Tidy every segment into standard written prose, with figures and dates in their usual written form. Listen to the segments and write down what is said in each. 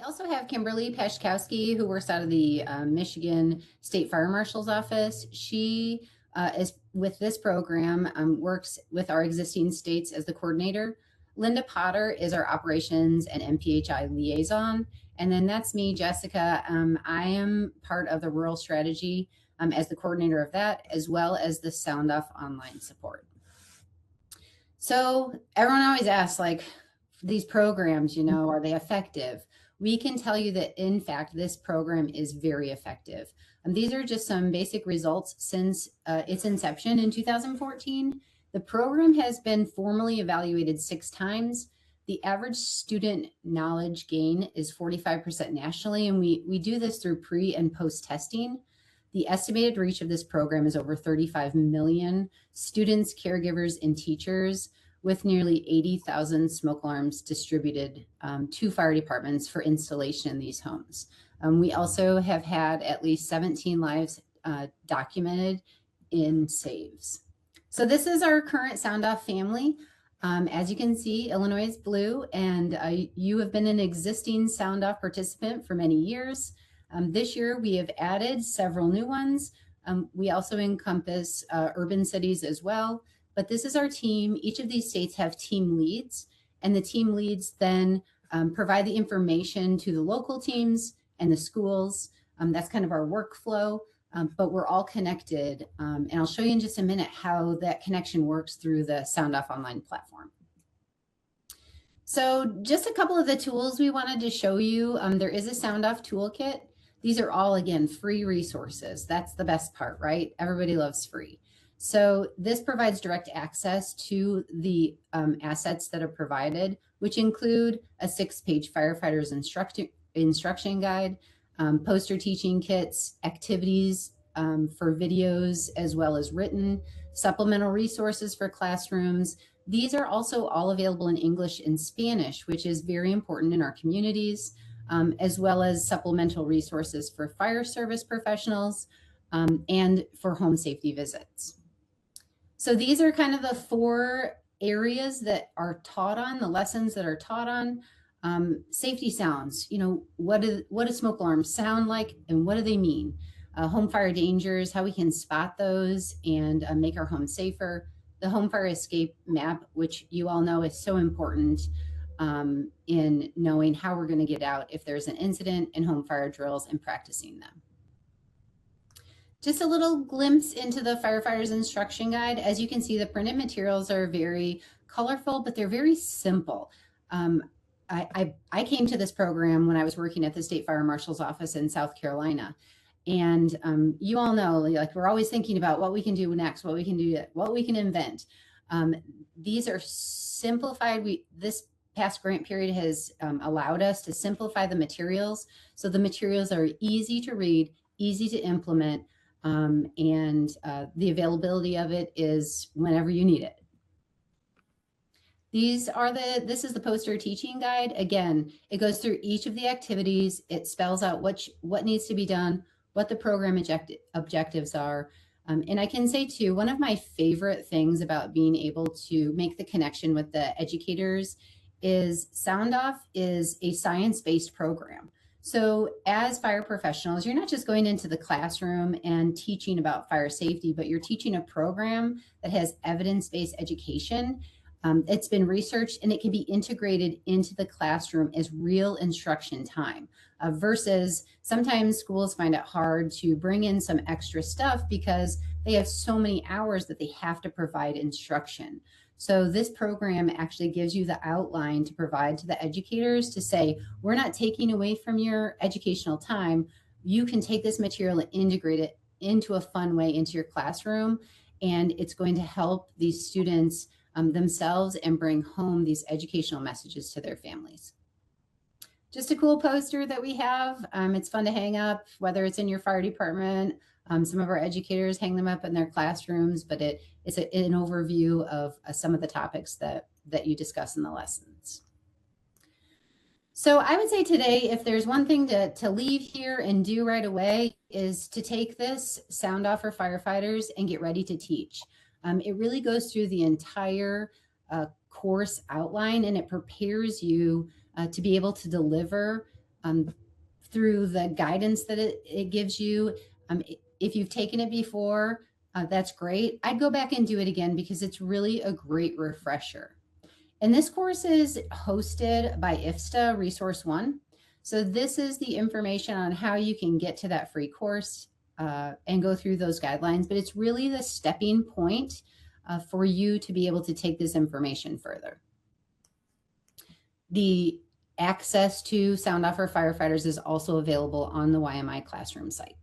also have Kimberly Pashkowski, who works out of the Michigan State Fire Marshal's office. She is with this program, works with our existing states as the coordinator. Linda Potter is our operations and MPHI liaison. And then that's me, Jessica. I am part of the rural strategy as the coordinator of that, as well as the Sound Off online support. So everyone always asks, like, these programs, you know, are they effective? We can tell you that, in fact, this program is very effective. These are just some basic results since its inception in 2014. The program has been formally evaluated 6 times. The average student knowledge gain is 45% nationally, and we do this through pre and post testing. The estimated reach of this program is over 35 million students, caregivers, and teachers, with nearly 80,000 smoke alarms distributed to fire departments for installation in these homes. We also have had at least 17 lives documented in saves. So this is our current Sound Off family. As you can see, Illinois is blue, and you have been an existing Sound Off participant for many years. This year, we have added several new ones. We also encompass urban cities as well. But this is our team. Each of these states have team leads, and the team leads then provide the information to the local teams and the schools. That's kind of our workflow, but we're all connected. And I'll show you in just a minute how that connection works through the Sound Off online platform. So just a couple of the tools we wanted to show you. There is a Sound Off toolkit. These are all, again, free resources. That's the best part, right? Everybody loves free. So this provides direct access to the assets that are provided, which include a 6-page firefighter's instruction guide, poster teaching kits, activities for videos, as well as written, supplemental resources for classrooms. These are also all available in English and Spanish, which is very important in our communities, as well as supplemental resources for fire service professionals and for home safety visits. So these are kind of the 4 areas that are taught on, the lessons that are taught on. Safety sounds, you know, what do smoke alarms sound like and what do they mean? Home fire dangers, how we can spot those and make our home safer. The home fire escape map, which you all know is so important in knowing how we're going to get out if there's an incident, and home fire drills and practicing them. Just a little glimpse into the firefighter's instruction guide. As you can see, the printed materials are very colorful, but they're very simple. I came to this program when I was working at the State Fire Marshal's office in South Carolina. And you all know, like, we're always thinking about what we can do next, what we can do, what we can invent. These are simplified. This past grant period has allowed us to simplify the materials. So the materials are easy to read, easy to implement, and the availability of it is whenever you need it. This is the poster teaching guide. Again, it goes through each of the activities. It spells out what needs to be done, what the program objectives are. And I can say too, one of my favorite things about being able to make the connection with the educators is Sound Off is a science-based program. So as fire professionals, you're not just going into the classroom and teaching about fire safety, but you're teaching a program that has evidence-based education. It's been researched and it can be integrated into the classroom as real instruction time versus sometimes schools find it hard to bring in some extra stuff because they have so many hours that they have to provide instruction. So this program actually gives you the outline to provide to the educators to say, we're not taking away from your educational time. You can take this material and integrate it into a fun way into your classroom. And it's going to help these students themselves and bring home these educational messages to their families. Just a cool poster that we have. It's fun to hang up, whether it's in your fire department. Some of our educators hang them up in their classrooms, but it's an overview of some of the topics that you discuss in the lessons. So I would say today, if there's one thing to leave here and do right away, is to take this Sound Off for Firefighters and get ready to teach. It really goes through the entire course outline, and it prepares you to be able to deliver through the guidance that it gives you. If you've taken it before, that's great. I'd go back and do it again because it's really a great refresher. And this course is hosted by IFSTA Resource One. So this is the information on how you can get to that free course and go through those guidelines. But it's really the stepping point for you to be able to take this information further. The access to Sound Off for Firefighters is also available on the YMI Classroom site.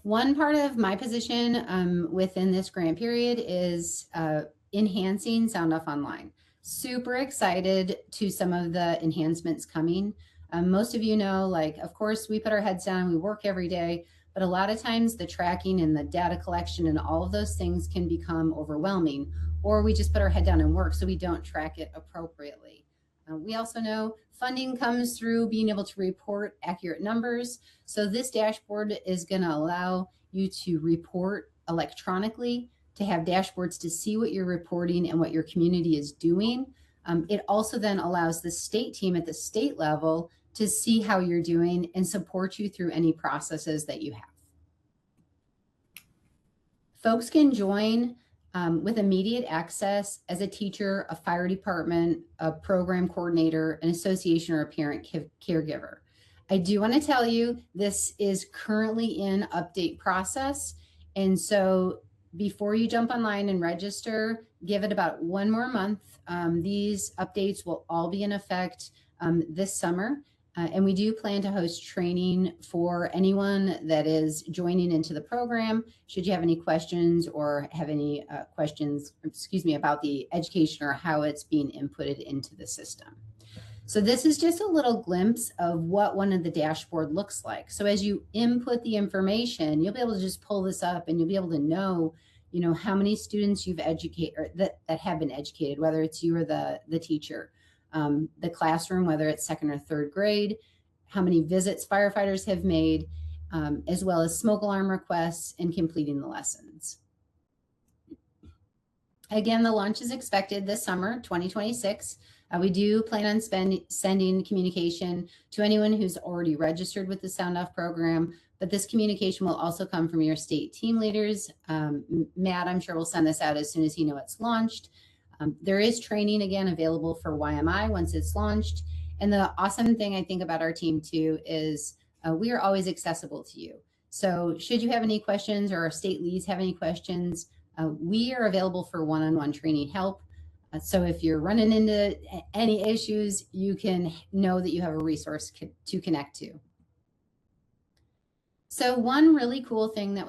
One part of my position within this grant period is enhancing Sound Off Online. Super excited to some of the enhancements coming. Most of you know, like, of course, we put our heads down, we work every day, but a lot of times the tracking and the data collection and all of those things can become overwhelming, or we just put our head down and work so we don't track it appropriately. We also know funding comes through being able to report accurate numbers. So this dashboard is going to allow you to report electronically, to have dashboards to see what you're reporting and what your community is doing. It also then allows the state team at the state level to see how you're doing and support you through any processes that you have. Folks can join with immediate access as a teacher, a fire department, a program coordinator, an association, or a parent caregiver. I do want to tell you this is currently in update process. And so before you jump online and register, give it about 1 more month. These updates will all be in effect this summer. And we do plan to host training for anyone that is joining into the program. Should you have any questions or have any questions, about the education or how it's being inputted into the system. So this is just a little glimpse of what one of the dashboard looks like. So as you input the information, you'll be able to just pull this up and you'll be able to know, how many students you've educated or that have been educated, whether it's you or the teacher. The classroom, whether it's 2nd or 3rd grade, how many visits firefighters have made, as well as smoke alarm requests and completing the lessons. Again, the launch is expected this summer, 2026. We do plan on sending communication to anyone who's already registered with the Sound Off program, but this communication will also come from your state team leaders. Matt, I'm sure, will send this out as soon as he knows it's launched. There is training, again, available for YMI once it's launched. And the awesome thing I think about our team too is we are always accessible to you. So should you have any questions or our state leads have any questions, we are available for one-on-one training help. So if you're running into any issues, you can know that you have a resource to connect to. So one really cool thing that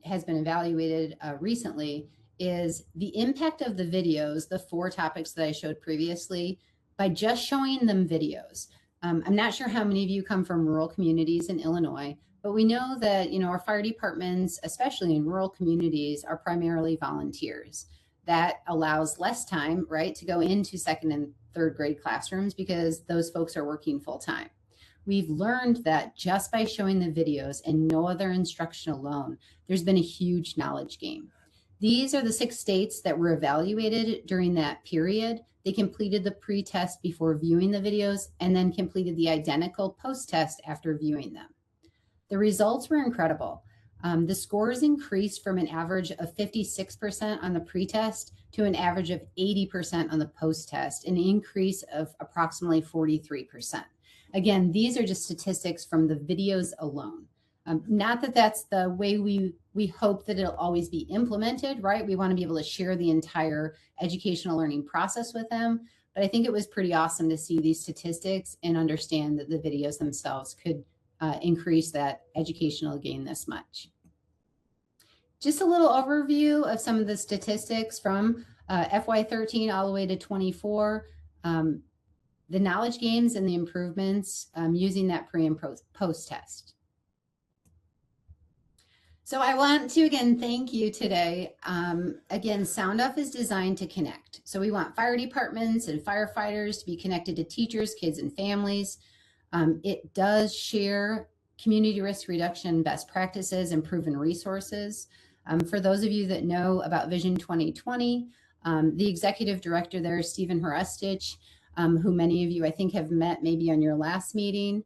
has been evaluated recently is the impact of the videos, the 4 topics that I showed previously, by just showing them videos. I'm not sure how many of you come from rural communities in Illinois, but we know that, our fire departments, especially in rural communities, are primarily volunteers. That allows less time, right, to go into 2nd and 3rd grade classrooms because those folks are working full time. We've learned that just by showing the videos and no other instruction alone, there's been a huge knowledge gain. These are the 6 states that were evaluated during that period. They completed the pre-test before viewing the videos and then completed the identical post-test after viewing them. The results were incredible. The scores increased from an average of 56% on the pre-test to an average of 80% on the post-test, an increase of approximately 43%. Again, these are just statistics from the videos alone. Not that that's the way we hope that it'll always be implemented, right? We want to be able to share the entire educational learning process with them. But I think it was pretty awesome to see these statistics and understand that the videos themselves could increase that educational gain this much. Just a little overview of some of the statistics from FY13 all the way to 24. The knowledge gains and the improvements using that pre and post test. So I want to, again, thank you today. Again, Sound Off is designed to connect. So we want fire departments and firefighters to be connected to teachers, kids, and families. It does share community risk reduction best practices and proven resources. For those of you that know about Vision 2020, the executive director there, Stephen Horustich, who many of you I think have met maybe on your last meeting,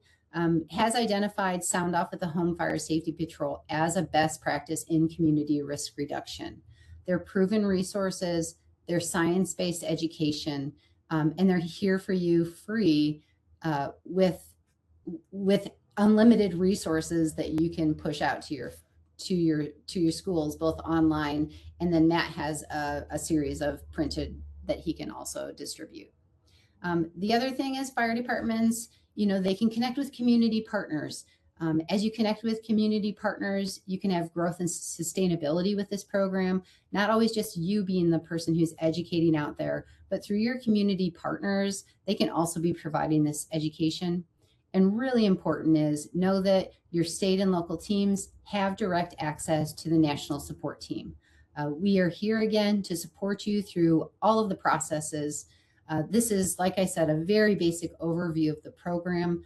has identified Sound Off at the Home Fire Safety Patrol as a best practice in community risk reduction. They're proven resources, they're science-based education, and they're here for you free with unlimited resources that you can push out to your schools, both online, and then Matt has a series of printed that he can also distribute. The other thing is fire departments, they can connect with community partners. As you connect with community partners, you can have growth and sustainability with this program, not always just you being the person who's educating out there, but through your community partners, they can also be providing this education. And really important is know that your state and local teams have direct access to the national support team. We are here again to support you through all of the processes. This is, like I said, a very basic overview of the program.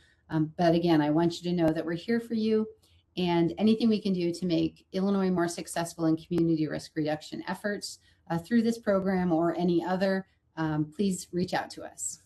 But again, I want you to know that we're here for you, and anything we can do to make Illinois more successful in community risk reduction efforts through this program or any other, please reach out to us.